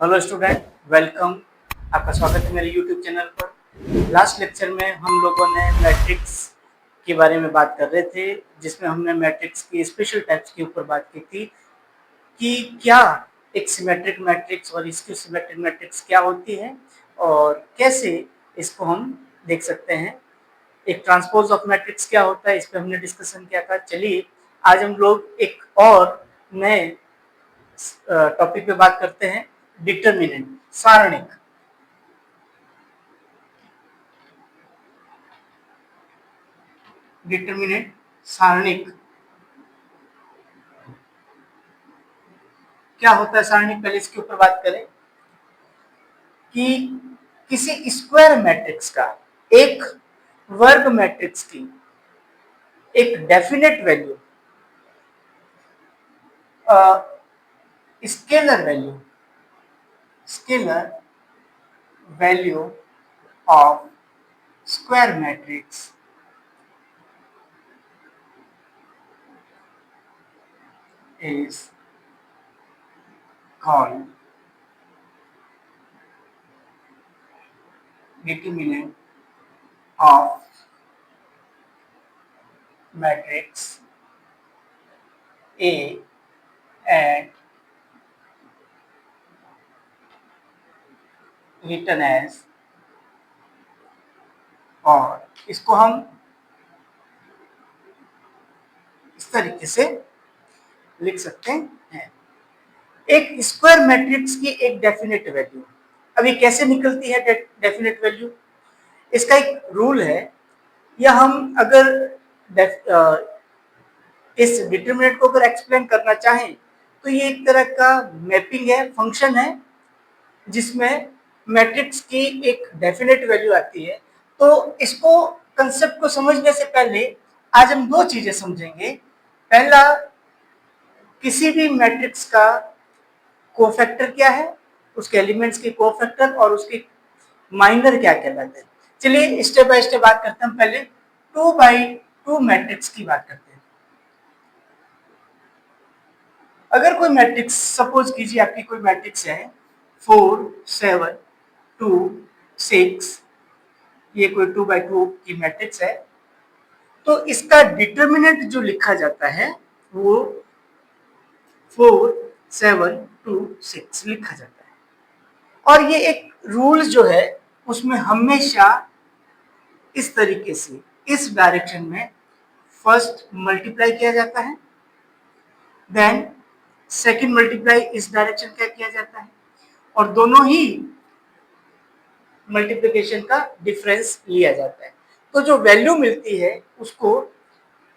Hello student, welcome. आपका स्वागत है मेरे यूट्यूब चैनल पर। लास्ट लेक्चर में हम लोगों ने मैट्रिक्स के बारे में बात कर रहे थे, जिसमें हमने मैट्रिक्स की स्पेशल टाइप्स के ऊपर बात की थी कि क्या एक सिमेट्रिक मैट्रिक्स और स्क्यू सिमेट्रिक मैट्रिक्स क्या होती है और कैसे इसको हम देख सकते हैं। एक ट्रांसपोज ऑफ मैट्रिक्स क्या होता है, इस पर हमने डिस्कशन किया था। चलिए आज हम लोग एक और नए टॉपिक पे बात करते हैं, डिटर्मिनेंट, सारणिक। डिटर्मिनेंट सारणिक क्या होता है? सारणिक, पहले इसके ऊपर बात करें कि किसी स्क्वायर मैट्रिक्स का, एक वर्ग मैट्रिक्स की एक definite value, scalar value, scalar value of square matrix is called determinant of matrix A and written as, और इसको हम इस तरीके से लिख सकते हैं। एक स्क्वायर मैट्रिक्स की एक डेफिनेट वैल्यू, अभी कैसे निकलती है डेफिनेट वैल्यू? इसका एक रूल है, या हम अगर इस डिटरमिनेंट को अगर एक्सप्लेन करना चाहें तो ये एक तरह का मैपिंग है, फंक्शन है, जिसमें मैट्रिक्स की एक डेफिनेट वैल्यू आती है। तो इसको, कंसेप्ट को समझने से पहले आज हम दो चीजें समझेंगे। पहला, किसी भी मैट्रिक्स का कोफैक्टर क्या है, उसके एलिमेंट्स के कोफैक्टर, और उसके माइनर क्या कहलाते हैं। चलिए स्टेप बाय स्टेप बात करते हैं। पहले 2x2 मैट्रिक्स की बात करते हैं। अगर कोई मैट्रिक्स, सपोज कीजिए आपकी कोई मैट्रिक्स है 4 7 2 6, ये कोई 2x2 की मैट्रिक्स है, तो इसका डिटरमिनेंट जो लिखा जाता है वो 4 7 2 6 लिखा जाता है। और ये एक रूल जो है उसमें हमेशा इस तरीके से, इस डायरेक्शन में फर्स्ट मल्टीप्लाई किया जाता है, देन सेकंड मल्टीप्लाई इस डायरेक्शन का किया जाता है, और दोनों ही मल्टीप्लिकेशन का डिफरेंस लिया जाता है। तो जो वैल्यू मिलती है उसको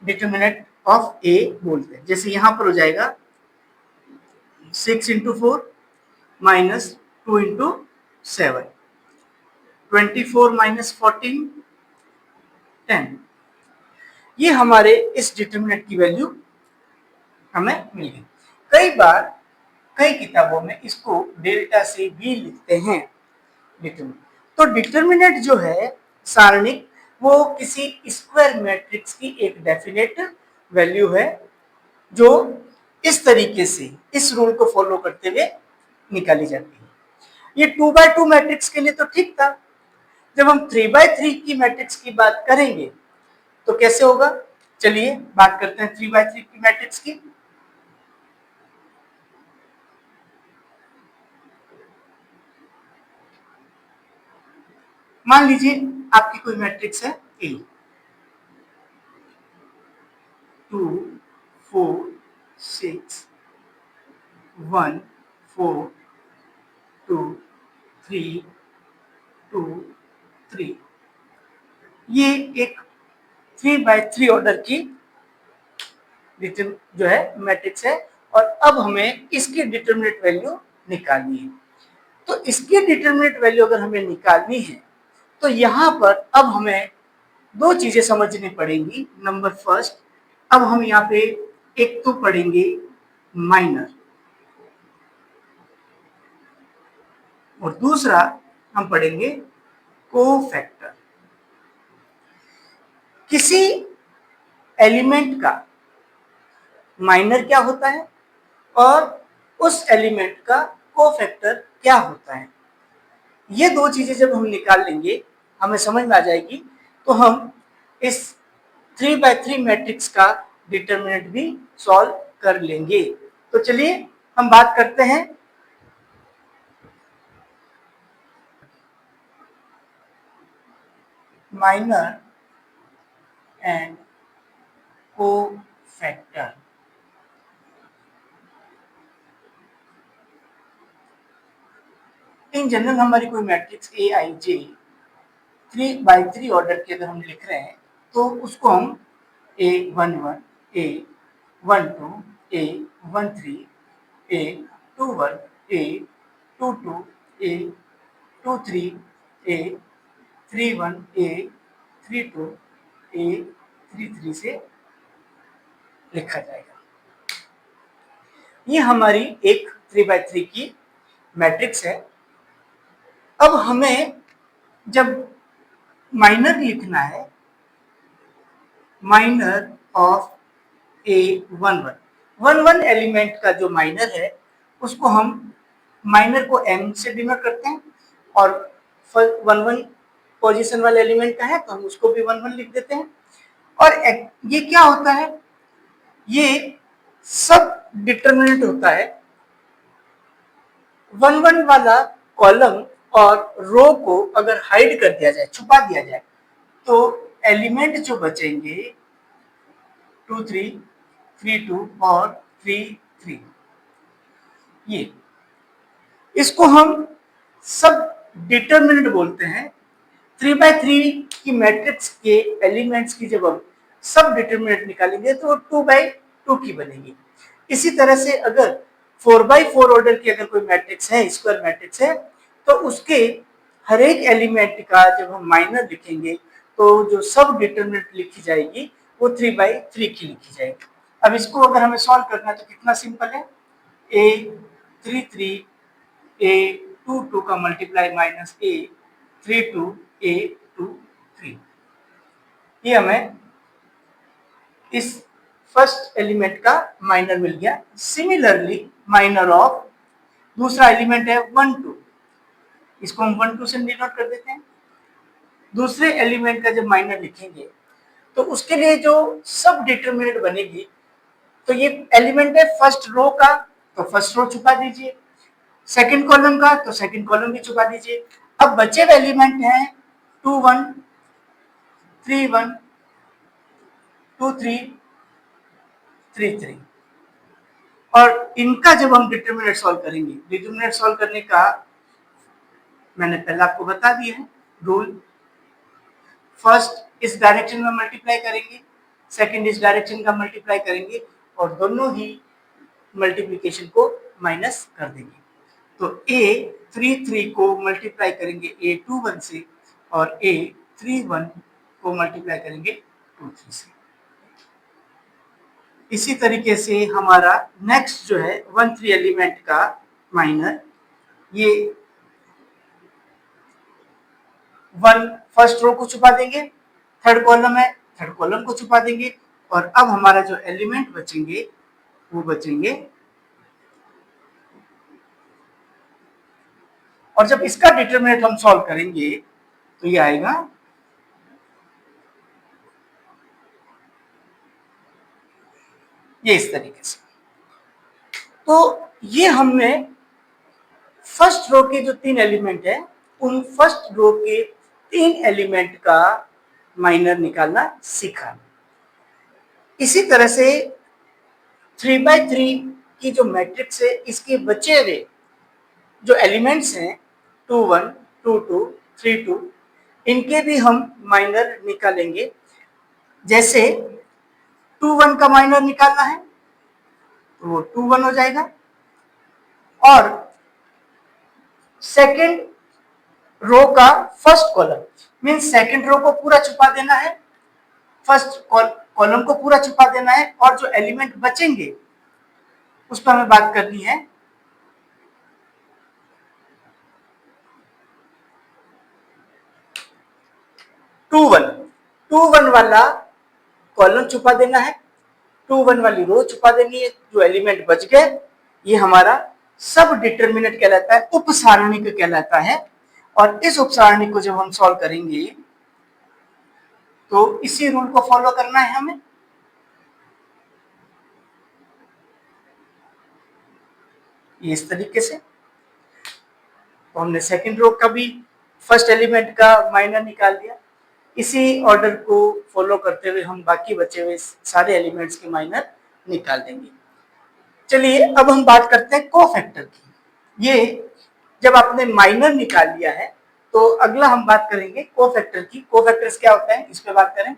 डिटरमिनेंट ऑफ ए बोलते हैं। जैसे यहां पर हो जाएगा 6 इंटू 4 माइनस 2 इंटू 7, 24 माइनस 14 10। ये हमारे इस डिटरमिनेंट की वैल्यू हमें मिल गई। कई बार कई किताबों में इसको डेल्टा से भी लिखते हैं, डिटरमिनेंट। तो डिटरमिनेंट जो है सारणिक, वो किसी स्क्वायर मैट्रिक्स की एक डेफिनेट वैल्यू है, जो इस तरीके से, इस रूल को फॉलो करते हुए निकाली जाती है। ये 2x2 मैट्रिक्स के लिए तो ठीक था। जब हम 3x3 की मैट्रिक्स की बात करेंगे तो कैसे होगा? चलिए बात करते हैं 3x3 की मैट्रिक्स की। मान लीजिए आपकी कोई मैट्रिक्स है ए, 2 4 6 1 4 2 3 2 3। ये एक 3x3 ऑर्डर की जो है मैट्रिक्स है, और अब हमें इसकी डिटरमिनेंट वैल्यू निकालनी है। तो इसकी डिटरमिनेंट वैल्यू अगर हमें निकालनी है तो यहां पर अब हमें दो चीजें समझनी पड़ेंगी। नंबर फर्स्ट, अब हम यहाँ पे एक तो पढ़ेंगे माइनर, और दूसरा हम पढ़ेंगे कोफैक्टर। किसी एलिमेंट का माइनर क्या होता है और उस एलिमेंट का कोफैक्टर क्या होता है। ये दो चीजें जब हम निकाल लेंगे, हमें समझ में आ जाएगी, तो हम इस 3x3 मैट्रिक्स का डिटरमिनेंट भी सॉल्व कर लेंगे। तो चलिए हम बात करते हैं minor and cofactor. In general हमारी कोई matrix A I J 3x3 order के अगर हम लिख रहे हैं तो उसको हम A11, A12, A13, A21, A22, A23, A31, A32, A33 से लिखा जाएगा। ये हमारी एक 3x3 की मैट्रिक्स है। अब हमें जब माइनर लिखना है, माइनर ऑफ A11 एलिमेंट का जो माइनर है उसको हम माइनर को m से डिनोट करते हैं, और 11 पोजीशन वाले एलिमेंट का है तो हम उसको भी 11 लिख देते हैं। और ये क्या होता है, ये सब डिटरमिनेंट होता है। 11 वाला कॉलम और रो को अगर हाइड कर दिया जाए, छुपा दिया जाए, तो एलिमेंट जो बचेंगे 2 3 3 2 और 3 3, ये इसको हम सब डिटरमिनेंट बोलते हैं। 3x3 की मैट्रिक्स के एलिमेंट्स की जब हम सब डिटरमिनेंट निकालेंगे तो 2x2 की बनेगी। इसी तरह से अगर 4x4 ऑर्डर की अगर कोई मैट्रिक्स है, स्क्वायर मैट्रिक्स है, तो उसके हर एक एलिमेंट का जब हम माइनर लिखेंगे तो जो सब डिटरमिनेंट लिखी जाएगी वो 3x3 की लिखी जाएगी। अब इसको अगर हमें सॉल्व करना है तो कितना सिंपल है, A33 A22 का मल्टीप्लाई माइनस A32 A23, ये हमें इस फर्स्ट एलिमेंट का माइनर मिल गया। सिमिलरली माइनर ऑफ दूसरा एलिमेंट है 1 2, इसको हम 1 2 से डिनोट कर देते हैं। दूसरे एलिमेंट का जब माइनर लिखेंगे तो उसके लिए जो सब डिटरमिनेंट बनेगी, तो ये एलिमेंट है फर्स्ट रो का तो फर्स्ट रो छुपा दीजिए, सेकंड कॉलम का तो सेकंड कॉलम भी छुपा दीजिए। अब बचे हुए एलिमेंट हैं 2 1 3 1 2 3 3 3, और इनका जब हम डिटरमिनेंट सॉल्व करेंगे, डिटरमिनेंट सॉल्व करने का मैंने पहले आपको बता दिया है रूल। फर्स्ट इस डायरेक्शन में मल्टीप्लाई करेंगे, सेकंड इस डायरेक्शन का मल्टीप्लाई करेंगे, और दोनों ही मल्टीप्लिकेशन को माइनस कर देंगे। तो A33 को मल्टीप्लाई करेंगे A21 से, और A31 को मल्टीप्लाई करेंगे 23 से। इसी तरीके से हमारा नेक्स्ट जो है 1 3 एलिमेंट का माइनर, ये 1 फर्स्ट रो को छुपा देंगे, थर्ड कॉलम है थर्ड कॉलम को छुपा देंगे, और अब हमारा जो एलिमेंट बचेंगे वो बचेंगे, और जब इसका डिटरमिनेंट हम सॉल्व करेंगे तो ये आएगा ये इस तरीके से। तो ये हमने फर्स्ट रो के जो 3 एलिमेंट है, उन फर्स्ट रो के 3 एलिमेंट का माइनर निकालना सीखा। इसी तरह से 3x3 की जो मैट्रिक्स है, इसके बचे हुए जो एलिमेंट्स हैं 2 1 2 2 3 2, इनके भी हम माइनर निकालेंगे। जैसे 2 1 का माइनर निकालना है तो वो 2 1 हो जाएगा, और सेकंड रो का first column means second row को पूरा छुपा देना है, फर्स्ट कॉलम को पूरा छुपा देना है, और जो एलिमेंट बचेंगे उस पर हमें बात करनी है। टू वन वाला कॉलम छुपा देना है, 2 1 वाली रो छुपा देनी है, जो एलिमेंट बच गए ये हमारा सब डिटर्मिनेंट कहलाता है, उप सारणिक कहलाता है। और इस उप सारणिक को जब हम सॉल्व करेंगे तो इसी रूल को फॉलो करना है हमें। इस तरीके से तो हमने सेकंड रो का भी फर्स्ट एलिमेंट का माइनर निकाल दिया। इसी ऑर्डर को फॉलो करते हुए हम बाकी बचे हुए सारे एलिमेंट्स के माइनर निकाल देंगे। चलिए अब हम बात करते हैं कोफैक्टर की। ये जब आपने माइनर निकाल लिया है तो अगला हम बात करेंगे कोफैक्टर की। कोफैक्टर्स क्या होता है इस पे बात करें।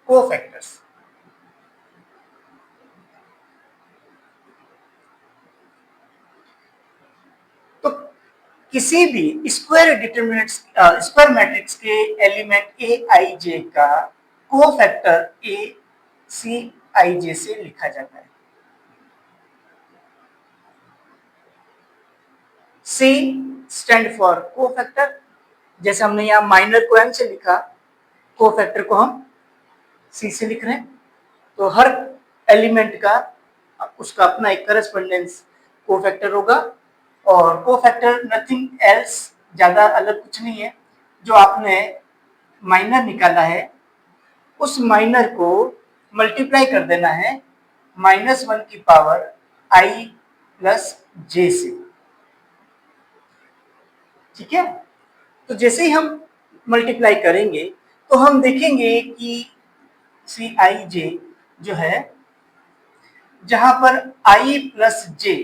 कोफैक्टर्स तो किसी भी स्क्वायर डिटरमिनेंट्स स्क्वायर मैट्रिक्स के एलिमेंट ए आई जे का कोफैक्टर ए सी आई जे से लिखा जाता है। C स्टैंड फॉर कोफैक्टर, जैसे हमने यहाँ माइनर को M से लिखा, कोफैक्टर को हम C से लिख रहे हैं। तो हर एलिमेंट का उसका अपना एक करस्पॉन्डेंस कोफैक्टर होगा। और कोफैक्टर नथिंग एल्स, ज्यादा अलग कुछ नहीं है। जो आपने माइनर निकाला है उस माइनर को मल्टीप्लाई कर देना है -1 की पावर I प्लस जे से। ठीक है, तो जैसे ही हम मल्टीप्लाई करेंगे तो हम देखेंगे कि सी आई जे जो है, जहां पर i प्लस जे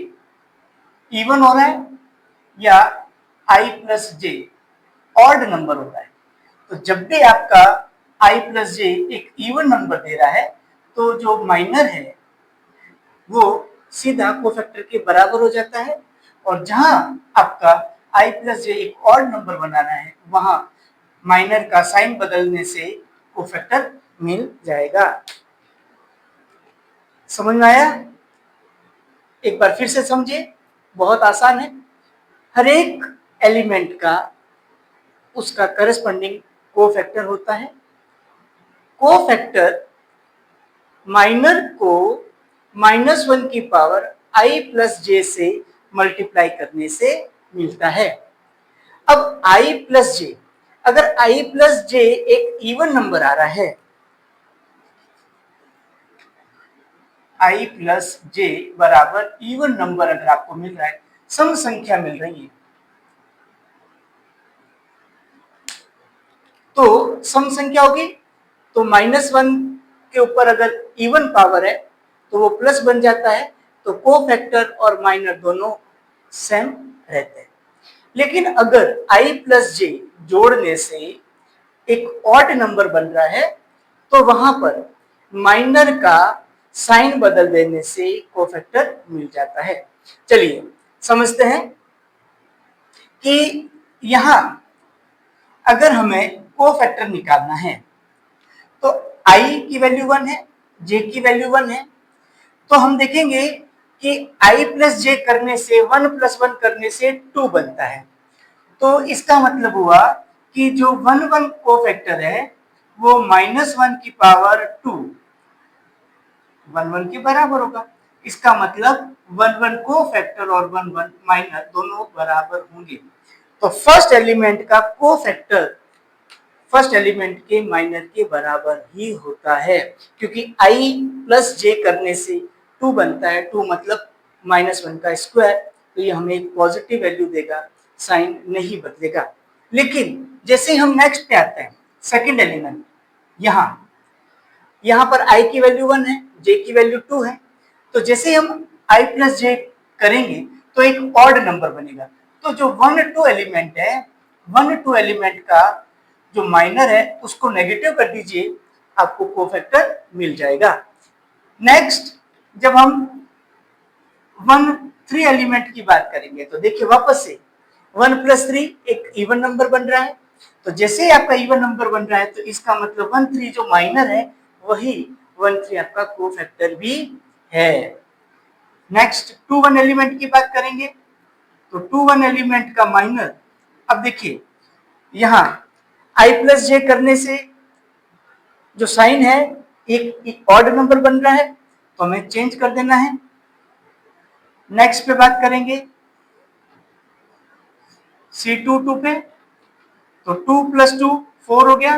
इवन हो रहा है या i plus J odd number हो रहा है। तो जब भी आपका i प्लस जे एक इवन नंबर दे रहा है तो जो माइनर है वो सीधा कोफैक्टर के बराबर हो जाता है। और जहां आपका i प्लस जे एक ऑड नंबर बनाना है वहां माइनर का साइन बदलने से कोफैक्टर मिल जाएगा। समझ में आया? एक बार फिर से समझिए, बहुत आसान है। हर एक एलिमेंट का उसका करस्पॉन्डिंग कोफैक्टर होता है। कोफैक्टर माइनर को -1 की पावर i प्लस जे से मल्टीप्लाई करने से मिलता है। अब i प्लस जे, अगर i प्लस जे एक इवन नंबर आ रहा है, i प्लस जे बराबर इवन नंबर अगर आपको मिल रहा है, सम संख्या मिल रही है, तो सम संख्या होगी तो -1 के ऊपर अगर इवन पावर है तो वो प्लस बन जाता है। तो कोफैक्टर और माइनर दोनों सेम रहते हैं। लेकिन अगर i प्लस जे जोड़ने से एक ऑड नंबर बन रहा है तो वहां पर माइनर का साइन बदल देने से कोफैक्टर मिल जाता है। चलिए समझते हैं कि यहां अगर हमें कोफैक्टर निकालना है तो i की वैल्यू 1 है, j की वैल्यू 1 है। तो हम देखेंगे कि i प्लस जे करने से 1 प्लस 1 करने से 2 बनता है। तो इसका मतलब हुआ कि जो 1 कोफैक्टर है वो -1 की पावर 2 1 के बराबर होगा। इसका मतलब 1 कोफैक्टर और 1 माइनर दोनों बराबर होंगे। तो फर्स्ट एलिमेंट का कोफैक्टर फर्स्ट एलिमेंट के माइनर के बराबर ही होता है, क्योंकि i प्लस जे करने से 2 बनता है। 2 मतलब -1 का स्क्वायर, तो ये हमें एक पॉजिटिव वैल्यू देगा, साइन नहीं बदलेगा। लेकिन जैसे हम नेक्स्ट पे आते हैं, सेकंड एलिमेंट, यहाँ पर i की वैल्यू 1 है, j की वैल्यू 2 है। तो जैसे हम i प्लस जे करेंगे तो एक ऑड नंबर बनेगा। तो जो 1 2 एलिमेंट है, 1 2 एलिमेंट का जो माइनर है उसको नेगेटिव कर दीजिए, आपको कोफैक्टर मिल जाएगा। नेक्स्ट जब हम 1 3 एलिमेंट की बात करेंगे तो देखिए वापस से 1 प्लस 3 एक इवन नंबर बन रहा है। तो जैसे ही आपका इवन नंबर बन रहा है तो इसका मतलब 1 3 जो माइनर है वही 1 3 आपका कोफैक्टर भी है। नेक्स्ट 2 1 एलिमेंट की बात करेंगे तो 2 1 एलिमेंट का माइनर, अब देखिए यहाँ i प्लस जे करने से जो साइन है एक ऑड नंबर बन रहा है तो हमें चेंज कर देना है। नेक्स्ट पे बात करेंगे C2 पे, तो 2 + 2 4 हो गया,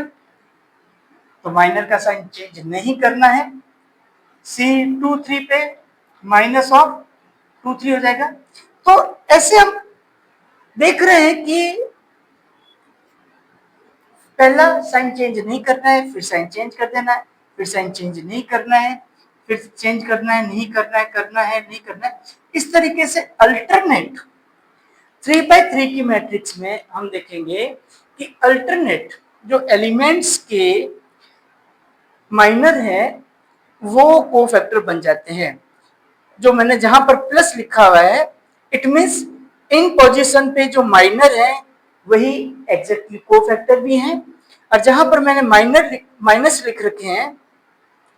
तो माइनर का साइन चेंज नहीं करना है। C23 पे -(2 3) हो जाएगा। तो ऐसे हम देख रहे हैं कि पहला साइन चेंज नहीं करना है, फिर साइन चेंज कर देना है, फिर साइन चेंज नहीं करना है, फिर चेंज करना है, नहीं करना है, करना है, नहीं करना है। इस तरीके से अल्टरनेट 3x3 की मैट्रिक्स में हम देखेंगे कि अल्टरनेट जो एलिमेंट्स के माइनर है वो कोफैक्टर बन जाते हैं। जो मैंने जहां पर प्लस लिखा हुआ है, इट मीन्स इन पोजीशन पे जो माइनर है वही एग्जैक्टली कोफैक्टर भी हैं, और जहां पर मैंने माइनस लिख रखे हैं,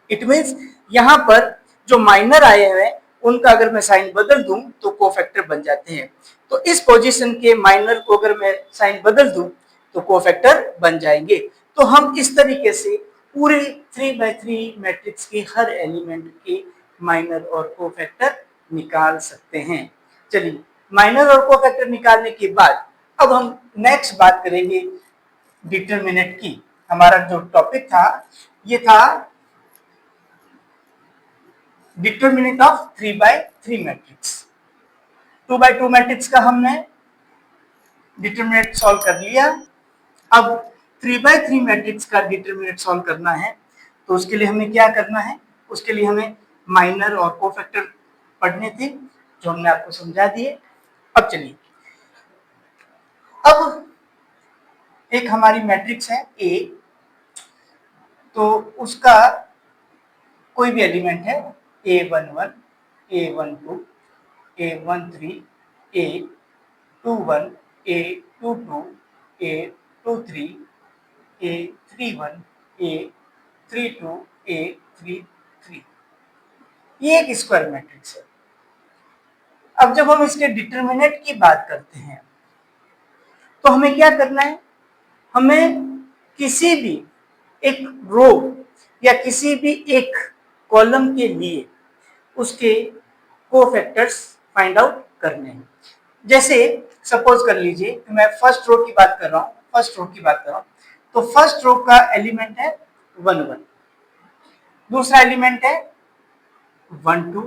इट मीन्स यहाँ पर जो माइनर आए हुए हैं उनका अगर मैं साइन बदल दूं तो कोफैक्टर बन जाते हैं। तो इस पोजीशन के माइनर को अगर मैं साइन बदल दूं तो कोफैक्टर बन जाएंगे। तो हम इस तरीके से पूरे 3x3 मैट्रिक्स के हर एलिमेंट के माइनर और कोफैक्टर निकाल सकते हैं। चलिए, माइनर और कोफैक्टर निकालने के बाद अब हम नेक्स्ट बात करेंगे डिटरमिनेंट की। हमारा जो टॉपिक था ये था determinant of 3x3 matrix. 2x2 matrix का हमने डिटरमिनेंट सॉल्व कर लिया। अब 3x3 मैट्रिक्स का डिटरमिनेंट सॉल्व करना है, तो उसके लिए हमें क्या करना है? उसके लिए हमें माइनर और कोफैक्टर पढ़ने थे, जो हमने आपको समझा दिए। अब चलिए, अब एक हमारी मैट्रिक्स है A, तो उसका कोई भी एलिमेंट है A11, A12, A13, A21, A22, A23, A31, A32, A33, ये एक स्क्वायर मैट्रिक्स है। अब जब हम इसके डिटरमिनेंट की बात करते हैं तो हमें क्या करना है? हमें किसी भी एक रो या किसी भी एक कॉलम के लिए उसके कोफैक्टर्स फाइंड आउट करने हैं। जैसे सपोज कर लीजिए कि मैं फर्स्ट रो की बात कर रहा हूँ, तो फर्स्ट रो का एलिमेंट है 1 1, दूसरा एलिमेंट है 1 2,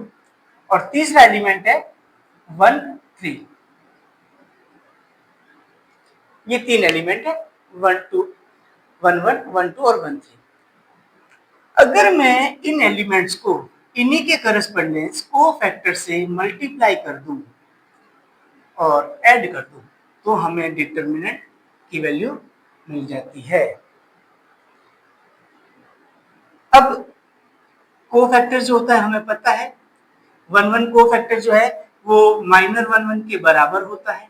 और तीसरा एलिमेंट है 1 3। ये तीन एलिमेंट है 1 2 1 1 1 2 और 1 3। अगर मैं इन एलिमेंट्स को इन्हीं के करस्पोंडेंस कोफैक्टर से मल्टीप्लाई कर दूं और ऐड कर दूं तो हमें डिटरमिनेंट की वैल्यू मिल जाती है। अब कोफैक्टर जो होता है हमें पता है, 1 1 कोफैक्टर जो है वो -1 1 के बराबर होता है,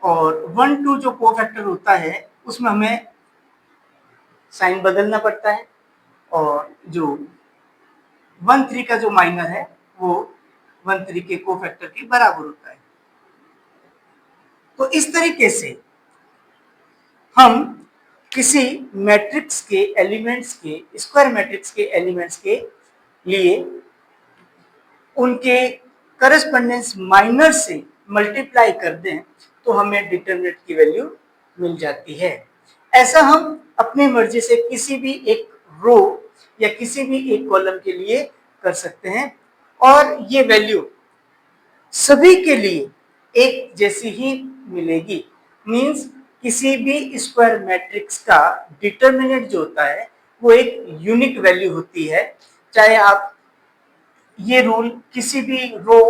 और 1 2 जो कोफैक्टर होता है उसमें हमें साइन बदलना पड़ता है, और जो 1 3 का जो माइनर है वो 1 3 के कोफैक्टर के बराबर होता है। तो इस तरीके से हम किसी मैट्रिक्स के एलिमेंट्स के, स्क्वायर मैट्रिक्स के एलिमेंट्स के लिए उनके करस्पोंडेंस माइनर से मल्टीप्लाई कर दें तो हमें डिटरमिनेंट की वैल्यू मिल जाती है। ऐसा हम अपनी मर्जी से किसी भी एक रो या किसी भी एक कॉलम के लिए कर सकते हैं, और ये वैल्यू सभी के लिए एक जैसी ही मिलेगी। मींस किसी भी स्क्वायर मैट्रिक्स का डिटरमिनेंट जो होता है वो एक यूनिक वैल्यू होती है, चाहे आप ये रूल किसी भी रो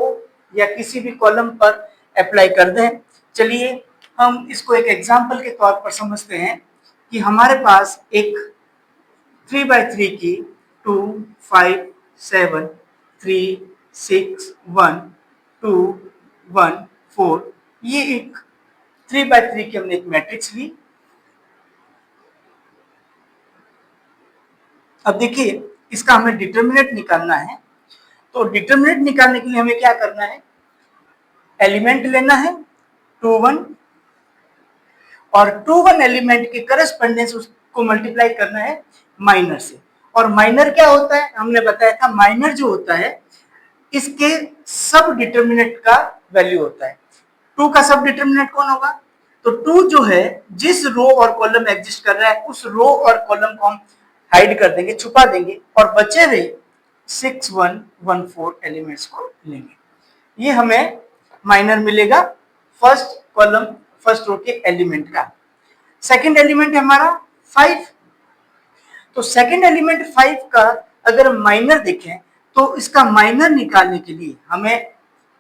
या किसी भी कॉलम पर अप्लाई कर दें। चलिए हम इसको एक एग्जांपल के तौर पर समझते हैं कि हमारे पास एक 3x3 की 2 5 7 3 6 1 2 1 4, ये एक 3x3 की हमने एक मैट्रिक्स ली। अब देखिए, इसका हमें डिटरमिनेंट निकालना है, तो डिटरमिनेंट निकालने के लिए हमें क्या करना है? एलिमेंट लेना है 2 1, और 2 1 एलिमेंट के करस्पोंडेंस उसको मल्टीप्लाई करना है माइनर से। और माइनर क्या होता है? हमने बताया था माइनर जो होता है इसके सब डिटर्मिनेंट का वैल्यू होता है। 2 का सब डिटर्मिनेंट कौन होगा? तो 2 जो है जिस रो और कॉलम एग्जिस्ट कर रहा है उस रो और कॉलम को हम हाइड कर देंगे, छुपा देंगे, और बचे हुए 6 1 1 4 एलिमेंट्स को लेंगे। ये हमें माइनर मिलेगा फर्स्ट कॉलम फर्स्ट रो के एलिमेंट का। सेकंड एलिमेंट है हमारा 5। तो सेकंड एलिमेंट 5 का अगर माइनर देखें तो इसका माइनर निकालने के लिए हमें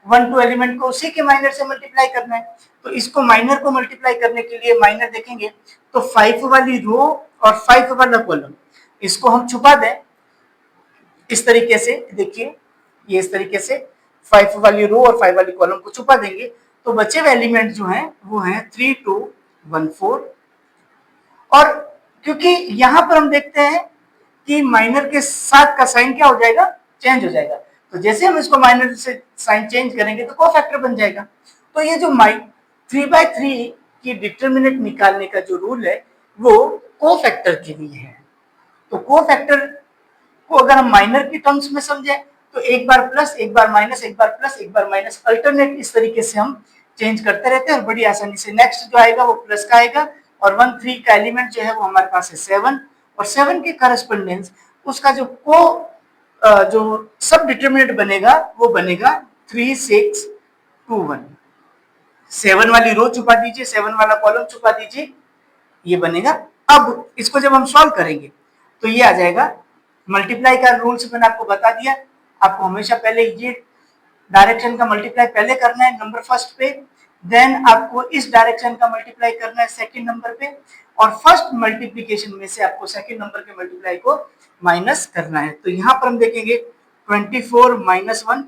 1 2 एलिमेंट को उसी के माइनर से मल्टीप्लाई करना है। तो इसको माइनर को मल्टीप्लाई करने के लिए माइनर देखेंगे तो 5 वाली रो और 5 वाला कॉलम इसको हम छुपा दें इस तरीके से। देखिए ये इस तरीके से 5 वाली रो और 5 वाली कॉलम को छुपा देंगे तो बचे हुए एलिमेंट जो हैं वो हैं 3 2 1 4। और क्योंकि यहां पर हम देखते हैं कि माइनर के साथ का साइन क्या हो जाएगा? चेंज हो जाएगा। तो जैसे हम इसको माइनर से साइन चेंज करेंगे तो कोफैक्टर बन जाएगा। तो ये जो 3/3 की डिटर्मिनेंट निकालने का जो रूल है वो कोफैक्टर के लिए है। तो कोफैक्टर को अगर हम माइनर की टर्म्स में समझे तो एक बार प्लस एक बार माइनस एक बार प्लस एक बार माइनस अल्टरनेट इस तरीके से हम चेंज करते रहते हैं और बड़ी आसानी से नेक्स्ट जो आएगा वो प्लस का आएगा। और 1 3 का एलिमेंट जो है वो हमारे पास है 7 और 7 के करस्पोंडेंस उसका जो सब डिटर्मिनेंट बनेगा वो बनेगा 3 6 2 1। 7 वाली रो छुपा दीजिए, 7 वाला कॉलम छुपा दीजिए, ये बनेगा। अब इसको जब हम सॉल्व करेंगे तो ये आ जाएगा। मल्टीप्लाई का रूल्स मैंने आपको बता दिया। आपको हमेशा पहले ये डायरेक्शन का मल्टीप्लाई पहले करना है नंबर फर्स्ट पे, देन आपको इस डायरेक्शन का मल्टीप्लाई करना है सेकंड नंबर पे, और फर्स्ट मल्टीप्लिकेशन में से आपको सेकंड नंबर के मल्टीप्लाई को माइनस करना है। तो यहाँ पर हम देखेंगे 24 माइनस 1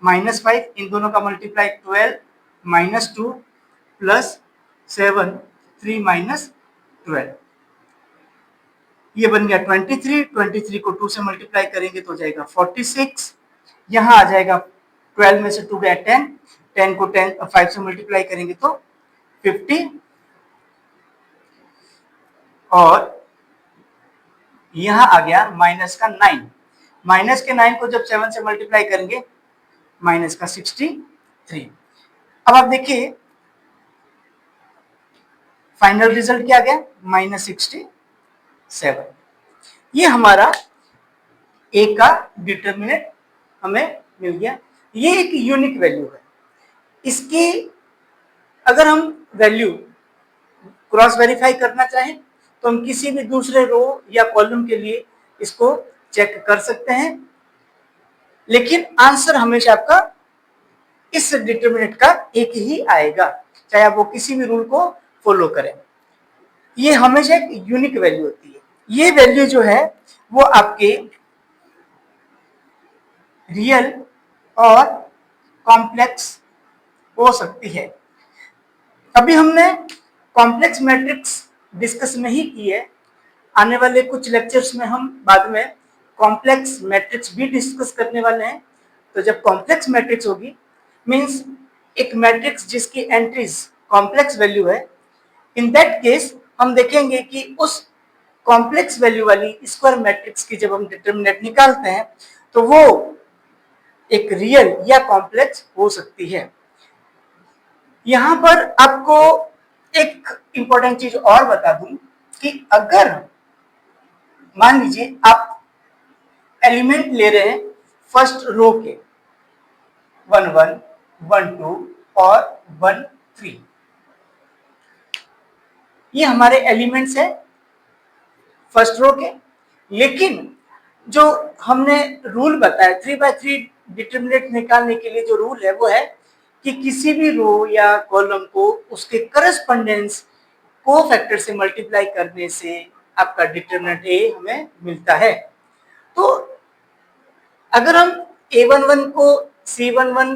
माइनस 5, इन दोनों का मल्टीप्लाई 12 माइनस 2 प्लस 7 3 माइनस 12, ये बन गया 23। 23 को 2 से मल्टीप्लाई करेंगे तो हो जाएगा 46। यहाँ आ जाएगा 12 में से 2 गया 10, 10 को 5 से मल्टीप्लाई करेंगे तो 50, और यहाँ आ गया माइनस का 9। माइनस के 9 को जब 7 से मल्टीप्लाई करेंगे माइनस का 63। अब आप देखिए फाइनल रिजल्ट क्या गया? माइनस 67। ये हमारा ए का डिटर्मिनेंट हमें मिल गया। ये एक यूनिक वैल्यू है। इसकी अगर हम वैल्यू क्रॉस वेरीफाई करना चाहें तो हम किसी भी दूसरे रो या कॉलम के लिए इसको चेक कर सकते हैं, लेकिन आंसर हमेशा आपका इस डिटर्मिनेंट का एक ही आएगा, चाहे आप वो किसी भी रूल को फॉलो करें। ये हमेशा एक यूनिक वैल्यू होती है। ये वैल्यू जो है वो आपके रियल और कॉम्प्लेक्स हो सकती है। अभी हमने कॉम्प्लेक्स मैट्रिक्स डिस्कस नहीं की है, आने वाले कुछ लेक्चर्स में हम बाद में कॉम्प्लेक्स मैट्रिक्स भी डिस्कस करने वाले हैं। तो जब कॉम्प्लेक्स मैट्रिक्स होगी मींस एक मैट्रिक्स जिसकी एंट्रीज कॉम्प्लेक्स वैल्यू है, इन दैट केस हम देखेंगे कि उस कॉम्प्लेक्स वैल्यू वाली स्क्वायर मैट्रिक्स की जब हम डिटर्मिनेंट निकालते हैं तो वो एक रियल या कॉम्प्लेक्स हो सकती है। यहां पर आपको एक इंपॉर्टेंट चीज और बता दूं कि अगर मान लीजिए आप एलिमेंट ले रहे हैं फर्स्ट रो के 1 1 1 2 और 1 3, ये हमारे एलिमेंट्स है फर्स्ट रो के, लेकिन जो हमने रूल बताया 3/3 डिटर्मिनेंट निकालने के लिए जो रूल है वो है कि किसी भी रो या कॉलम को उसके करस्पोंडेंस कोफैक्टर से मल्टीप्लाई करने से आपका डिटर्मिनेंट ए हमें मिलता है। तो अगर हम a11 को c11,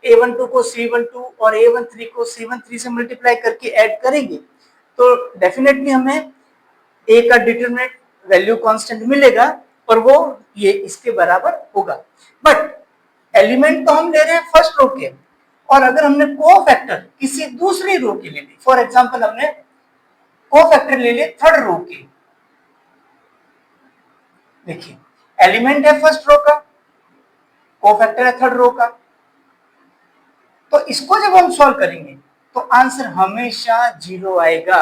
a12 को c12 और a13 को c13 से मल्टीप्लाई करके ऐड करेंगे तो डेफिनेटली हमें ए का डिटर्मिनेंट वैल्यू कांस्टेंट मिलेगा और वो ये इसके बराबर होगा। बट एलिमेंट तो हम ले रहे हैं फर्स्ट रो के, और अगर हमने कोफैक्टर किसी दूसरी रो के ले ली, फॉर एग्जांपल हमने कोफैक्टर ले लिए थर्ड रो के, देखिए एलिमेंट है फर्स्ट रो का, कोफैक्टर है थर्ड रो का। तो इसको जब हम सॉल्व करेंगे तो आंसर हमेशा 0 आएगा।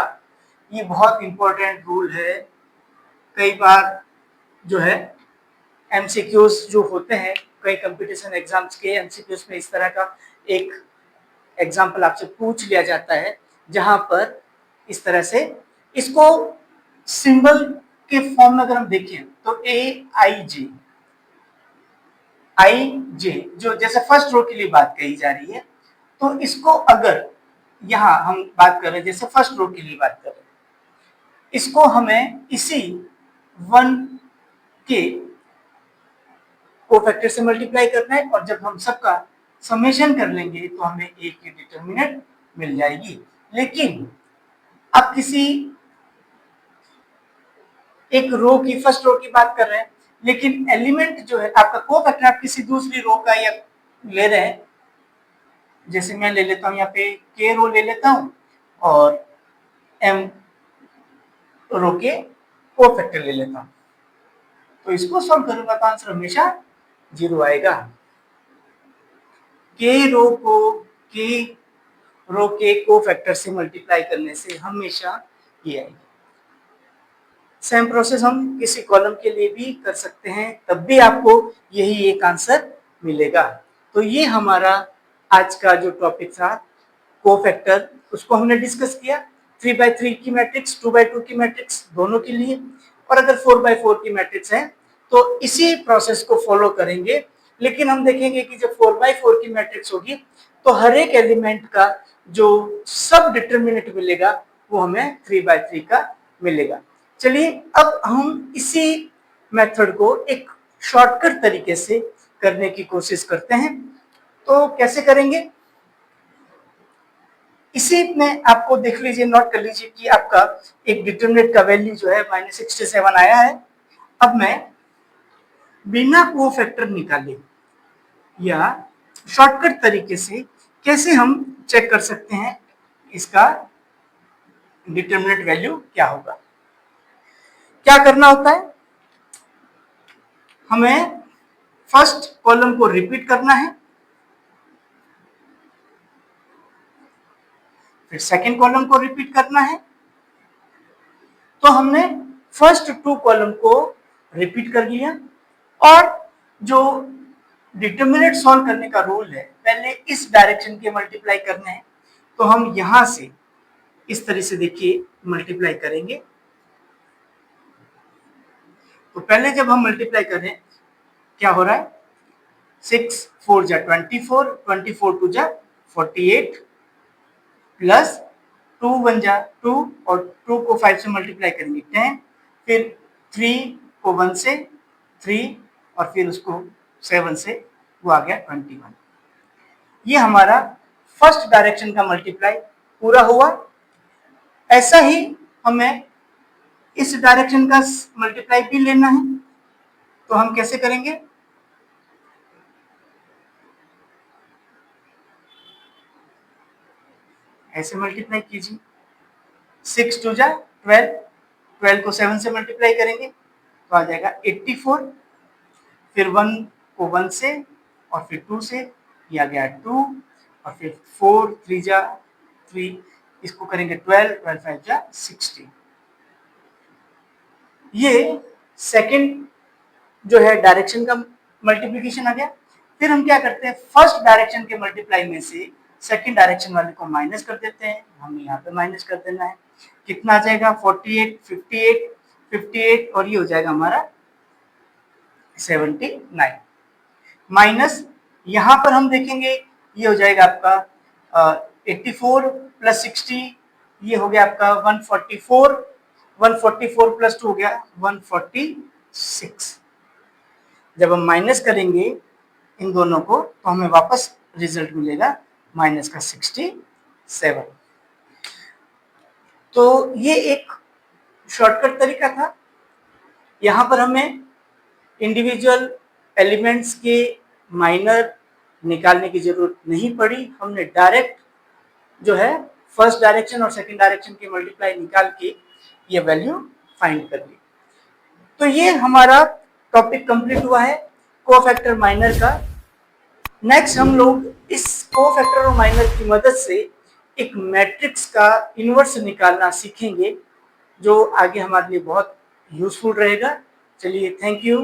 ये बहुत इंपॉर्टेंट रूल है। कई बार जो है एमसीक्यूज जो होते हैं, कई कंपटीशन एग्जाम्स के एमसीक्यूज में इस तरह का एक एग्जाम्पल आपसे पूछ लिया जाता है, जहां पर इस तरह से इसको सिंबल के फॉर्म में अगर हम देखें तो आई जे जो जैसे फर्स्ट रो के लिए बात कही जा रही है, तो इसको अगर यहां हम बात कर रहे हैं जैसे फर्स्ट रो के लिए बात कर रहे हैं, इसको हमें इसी 1 के कोफैक्टर से मल्टीप्लाई करना है, और जब हम सबका समेशन कर लेंगे तो हमें ए की डिटरमिनेंट मिल जाएगी। लेकिन अब किसी एक रो की फर्स्ट रो की बात कर रहे हैं, लेकिन एलिमेंट जो है आपका कोफैक्टर आप किसी दूसरी रो का या ले रहे हैं, जैसे मैं ले लेता हूं यहाँ पे के रो ले लेता हूं और एम रो के कोफैक्टर ले लेता हूं, तो इसको सॉल्व करूंगा तो आंसर हमेशा 0 आएगा। के रो के कोफैक्टर से मल्टीप्लाई करने से हमेशा ये आएगी। सेम प्रोसेस हम किसी कॉलम के लिए भी कर सकते हैं, तब भी आपको यही एक आंसर मिलेगा। तो ये हमारा आज का जो टॉपिक था कोफैक्टर, उसको हमने डिस्कस किया 3x3 की मैट्रिक्स, 2x2 की मैट्रिक्स दोनों के लिए, और अगर 4x4 की मैट्रिक्स है तो इसी प्रोसेस को फॉलो करेंगे। लेकिन हम देखेंगे कि जब 4x4 की मैट्रिक्स होगी तो हर एक एलिमेंट का जो सब डिटरमिनेंट मिलेगा वो हमें 3x3 का मिलेगा। चलिए अब हम इसी मेथड को एक शॉर्टकट तरीके से करने की कोशिश करते हैं। तो कैसे करेंगे, इसी में आपको देख लीजिए, नोट कर लीजिए कि आपका एक डिटरमिनेंट का वैल्यू जो है -67 आया है। अब मैं बिना कोफैक्टर निकाले या शॉर्टकट तरीके से कैसे हम चेक कर सकते हैं इसका डिटरमिनेंट वैल्यू क्या होगा। क्या करना होता है, हमें फर्स्ट कॉलम को रिपीट करना है, फिर सेकंड कॉलम को रिपीट करना है। तो हमने फर्स्ट 2 कॉलम को रिपीट कर लिया, और जो डिटरमिनेंट सॉल्व करने का रूल है, पहले इस डायरेक्शन के मल्टीप्लाई करने हैं। तो हम यहां से इस तरह से देखिए मल्टीप्लाई करेंगे। तो पहले जब हम मल्टीप्लाई करें क्या हो रहा है, 6 4 जा 24, 24 2 जा 48, प्लस 2 1 जा 2, और 2 को 5 से मल्टीप्लाई करेंगे 10, फिर 3 को 1 से 3, और फिर उसको 7 से वो आ गया 21। ये हमारा फर्स्ट डायरेक्शन का मल्टीप्लाई पूरा हुआ। ऐसा ही हमें इस डायरेक्शन का मल्टीप्लाई भी लेना है। तो हम कैसे करेंगे, ऐसे मल्टीप्लाई कीजिए, 6 2 जा 12, 12 को 7 से मल्टीप्लाई करेंगे तो आ जाएगा 84, फिर 1 को 1 से और फिर 2 से, ये आ गया 2, और फिर 4 3 जा 3, इसको करेंगे 12, 12 5 जा 60। ये सेकंड जो है डायरेक्शन का मल्टीप्लिकेशन आ गया। फिर हम क्या करते हैं, फर्स्ट डायरेक्शन के मल्टीप्लाई में से सेकंड डायरेक्शन वाले को माइनस कर देते हैं। हमें यहाँ पे माइनस कर देना है, कितना आ जाएगा 48, 58, 58, और ये हो जाएगा हमारा 79 माइनस, यहाँ पर हम देखेंगे ये हो जाएगा आपका 84 प्लस 60, ये हो गया आपका 144, 144 प्लस 2 हो गया 146। जब हम माइनस करेंगे इन दोनों को तो हमें वापस रिजल्ट मिलेगा माइनस का 67। तो ये एक शॉर्टकट तरीका था। यहाँ पर हमें इंडिविजुअल एलिमेंट्स के माइनर निकालने की जरूरत नहीं पड़ी, हमने डायरेक्ट जो है फर्स्ट डायरेक्शन और सेकंड डायरेक्शन की मल्टीप्लाई निकाल के ये वैल्यू फाइंड कर ली। तो ये हमारा टॉपिक कंप्लीट हुआ है कोफैक्टर माइनर का। नेक्स्ट हम लोग इस कोफैक्टर और माइनर की मदद से एक मैट्रिक्स का इन्वर्स निकालना सीखेंगे, जो आगे हमारे लिए बहुत यूजफुल रहेगा। चलिए, थैंक यू।